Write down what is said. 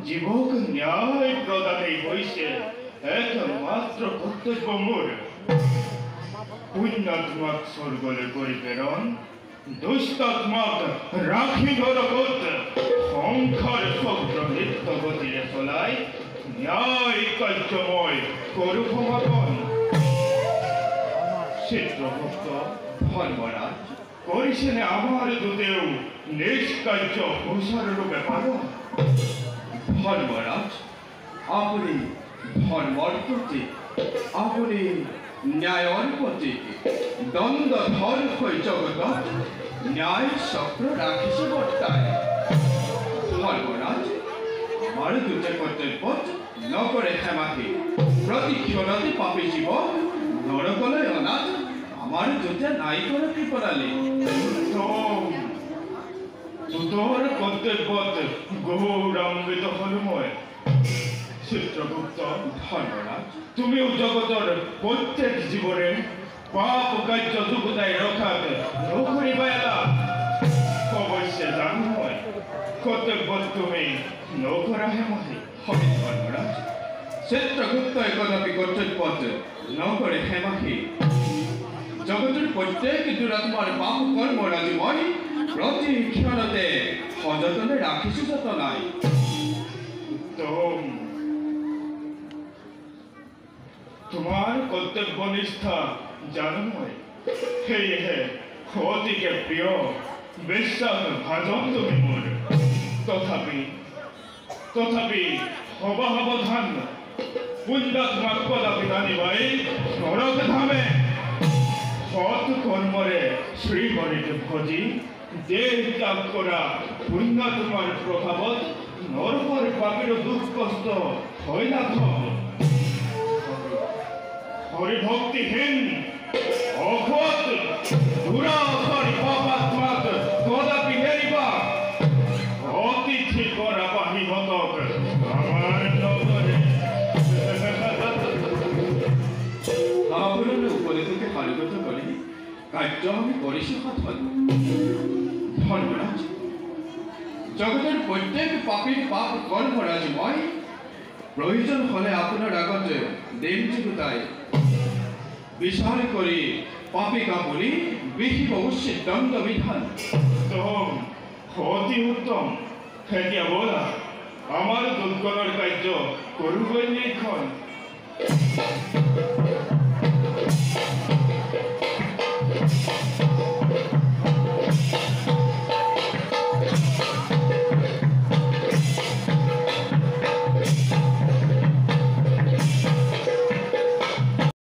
জীবক ন্যায় প্রদানেই হইছে একমাত্র কর্তব্য মোর। পুণ্যাত্মাক স্বর্গলে করি প্রেরণ, দুষ্টাত্মাক রাখি গরকত, সংখ্যার শব্দ নিত্য গতিরে চলাই ন্যায় কার্যময় করু ভগবান। চিত্রগুপ্ত ধর্মরাজ করিছেন আমার দূতেও নিষ্কার্য হুঁশার রূপে পালন। ধর্মরাজ, আপনি ধর্মর প্রতি, আপনি ন্যায়র প্রতি, দ্বন্দ্ব ধর্ম জগত ন্যায় চক্র রাখিছে বর্তায়। ধর্মরাজ, আমার দুটে কর্তব্য নকরে হেমাহি, প্রতি ক্ষণতে পাপী জীব নরকলে অনাথ আমার দুটে নাই করে কৃপণালী। তোর কর্তব্য গৌরান্বিত হলময়। চিত্রগুপ্ত ধর্মরাজ, তুমিও জগতর প্রত্যেক জীবনে পাপ কার্য দুঃখদায় রক্ষাত নকরি বেলা অবশ্যই জানময় কর্তব্য তুমি নকরা হেমহি। হবে ধর্মরাজ, চিত্রগুপ্ত একদাপি কর্তব্য নকরে হেমাহি। জগতের প্রত্যেক দুরাত্মার পাপ কর্ম রাজিময় প্রতি ক্ষণতে সযতনে রাখিছো যতনাই। তোমার কর্তব্য নিষ্ঠা জানময়। হে হে অতিকে প্রিয় বিশ্বাস ভাজন তুমি মোর। তথাপি অবাবধান পুণ্যাত্মাক কদাপি জানিবাই নরক ধামে সৎ কর্মরে শ্রীহরিকে ভজি দেহ ত্যাগ করা পুণ্যাত্মার প্রভাবত নরকর পাপির দুঃখ কষ্ট হয় না। হরিভক্তিহীন অখত দুরাচারী পাপাত্মাক কদাপি নেরিবা অতিথি করা পাহি হতক আমার নগরে। আপনার উপদেশকে কার্যত করে কার্য আমি করিছি সফল। ধর্মরাজ, জগতের প্রত্যেক পাপীর পাপ কর্মরাজময় প্রয়োজন হলে আপনার আগতে দেব জীবতায় বিচার করে পাপিকা বলি বিহিব উচিত দণ্ড বিধান। উত্তম, অতি উত্তম। এতিয়া বলা আমার দুর্গণের কার্য করুবই নিক্ষণ।